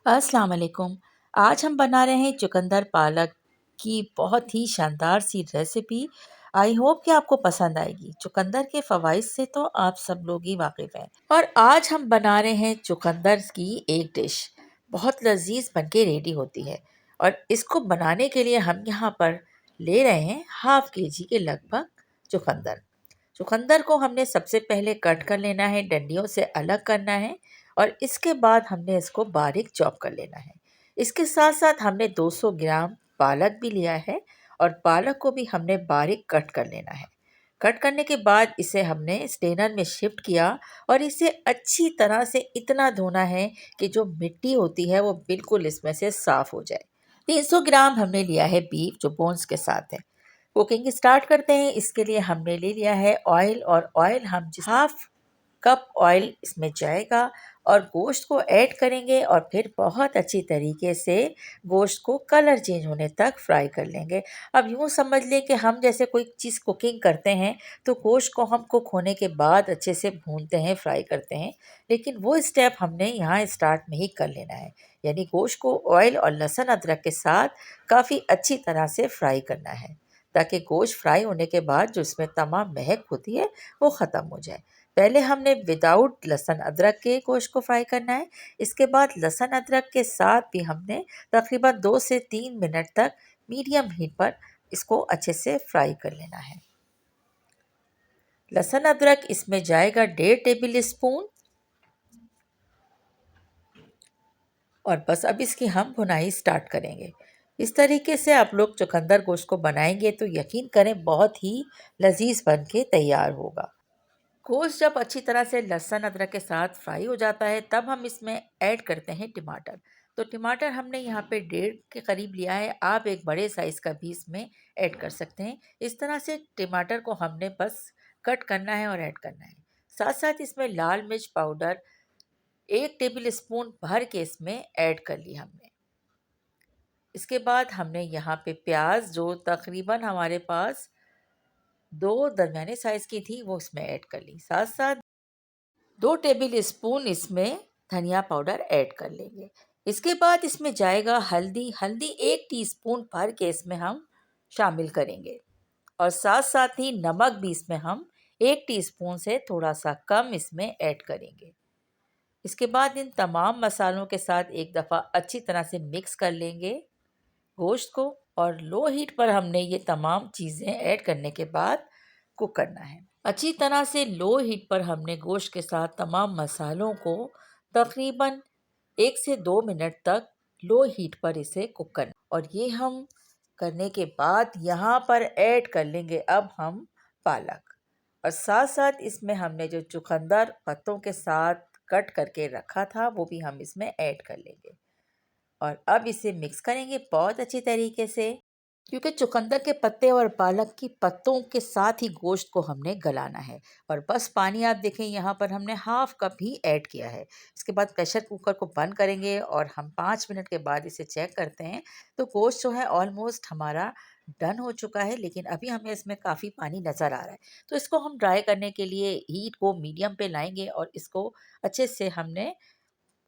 अस्सलाम वालेकुम। आज हम बना रहे हैं चुकंदर पालक की बहुत ही शानदार सी रेसिपी। आई होप कि आपको पसंद आएगी। चुकंदर के फ़वाइद से तो आप सब लोग ही वाकिफ़ हैं। और आज हम बना रहे हैं चुकंदर की एक डिश, बहुत लजीज बनके रेडी होती है। और इसको बनाने के लिए हम यहाँ पर ले रहे हैं हाफ केजी के लगभग चुकंदर। चुकंदर को हमने सबसे पहले कट कर लेना है, डंडियों से अलग करना है और इसके बाद हमने इसको बारीक चॉप कर लेना है। इसके साथ साथ हमने 200 ग्राम पालक भी लिया है और पालक को भी हमने बारीक कट कर लेना है। कट करने के बाद इसे हमने स्ट्रेनर में शिफ्ट किया और इसे अच्छी तरह से इतना धोना है कि जो मिट्टी होती है वो बिल्कुल इसमें से साफ़ हो जाए। 300 ग्राम हमने लिया है बीफ जो बोन्स के साथ है। कुकिंग स्टार्ट करते हैं। इसके लिए हमने ले लिया है ऑयल और ऑयल हम हाफ कप ऑयल इसमें जाएगा और गोश्त को ऐड करेंगे और फिर बहुत अच्छी तरीके से गोश्त को कलर चेंज होने तक फ्राई कर लेंगे। अब यूँ समझ लें कि हम जैसे कोई चीज़ कुकिंग करते हैं तो गोश्त को हम कुक होने के बाद अच्छे से भूनते हैं, फ्राई करते हैं, लेकिन वो स्टेप हमने यहाँ स्टार्ट में ही कर लेना है। यानी गोश्त को ऑयल और लहसुन अदरक के साथ काफ़ी अच्छी तरह से फ्राई करना है ताकि गोश्त फ्राई होने के बाद जो इसमें तमाम महक होती है वो ख़त्म हो जाए। पहले हमने विदाउट लहसुन अदरक के गोश्त को फ्राई करना है। इसके बाद लहसुन अदरक के साथ भी हमने तकरीबन 2 से 3 मिनट तक मीडियम हीट पर इसको अच्छे से फ्राई कर लेना है। लहसुन अदरक इसमें जाएगा 1.5 टेबल स्पून और बस अब इसकी हम भुनाई स्टार्ट करेंगे। इस तरीके से आप लोग चुकंदर गोश्त को बनाएंगे तो यकीन करें बहुत ही लजीज बन के तैयार होगा। गोश्त जब अच्छी तरह से लहसुन अदरक के साथ फ्राई हो जाता है तब हम इसमें ऐड करते हैं टमाटर। तो टमाटर हमने यहाँ पे 1.5 के करीब लिया है। आप एक बड़े साइज़ का भी इसमें ऐड कर सकते हैं। इस तरह से टमाटर को हमने बस कट करना है और ऐड करना है। साथ साथ इसमें लाल मिर्च पाउडर 1 टेबल स्पून भर के इसमें ऐड कर लिया हमने। इसके बाद हमने यहाँ पे प्याज जो तकरीबन हमारे पास 2 दरमियाने साइज़ की थी वो इसमें ऐड कर ली। साथ साथ 2 टेबल स्पून इसमें धनिया पाउडर ऐड कर लेंगे। इसके बाद इसमें जाएगा हल्दी। हल्दी 1 टीस्पून भर के इसमें हम शामिल करेंगे और साथ साथ ही नमक भी इसमें हम 1 टीस्पून से थोड़ा सा कम इसमें ऐड करेंगे। इसके बाद इन तमाम मसालों के साथ एक दफ़ा अच्छी तरह से मिक्स कर लेंगे गोश्त को और लो हीट पर हमने ये तमाम चीज़ें ऐड करने के बाद कुक करना है। अच्छी तरह से लो हीट पर हमने गोश्त के साथ तमाम मसालों को तकरीबन 1 से 2 मिनट तक लो हीट पर इसे कुक करना और ये हम करने के बाद यहाँ पर ऐड कर लेंगे अब हम पालक और साथ साथ इसमें हमने जो चुकंदर पत्तों के साथ कट करके रखा था वो भी हम इसमें ऐड कर लेंगे और अब इसे मिक्स करेंगे बहुत अच्छी तरीके से क्योंकि चुकंदर के पत्ते और पालक की पत्तों के साथ ही गोश्त को हमने गलाना है। और बस पानी आप देखें यहाँ पर हमने हाफ कप ही ऐड किया है। इसके बाद प्रेशर कुकर को बंद करेंगे और हम 5 मिनट के बाद इसे चेक करते हैं तो गोश्त जो है ऑलमोस्ट हमारा डन हो चुका है, लेकिन अभी हमें इसमें काफ़ी पानी नज़र आ रहा है। तो इसको हम ड्राई करने के लिए हीट को मीडियम पे लाएंगे और इसको अच्छे से हमने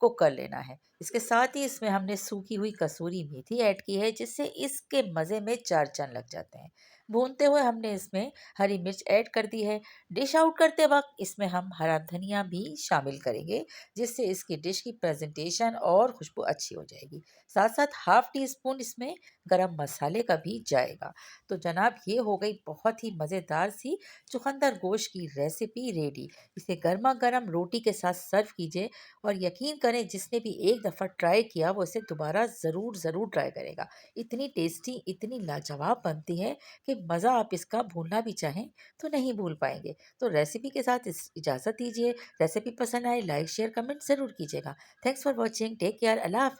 कुक कर लेना है। इसके साथ ही इसमें हमने सूखी हुई कसूरी मेथी ऐड की है जिससे इसके मज़े में 4 चाँद लग जाते हैं। भूनते हुए हमने इसमें हरी मिर्च ऐड कर दी है। डिश आउट करते वक्त इसमें हम हरा धनिया भी शामिल करेंगे जिससे इसकी डिश की प्रेजेंटेशन और खुशबू अच्छी हो जाएगी। साथ साथ हाफ टी स्पून इसमें गरम मसाले का भी जाएगा। तो जनाब ये हो गई बहुत ही मज़ेदार सी चुकंदर गोश्त की रेसिपी रेडी। इसे गर्मा गर्म रोटी के साथ सर्व कीजिए और यकीन करें जिसने भी एक दफ़ा ट्राई किया वो इसे दोबारा ज़रूर ज़रूर ट्राई करेगा। इतनी टेस्टी, इतनी लाजवाब बनती है कि मज़ा आप इसका भूलना भी चाहें तो नहीं भूल पाएंगे। तो रेसिपी के साथ इजाज़त दीजिए। रेसिपी पसंद आए लाइक शेयर कमेंट ज़रूर कीजिएगा। Thanks for watching. Take care. अल्लाह हाफिज़।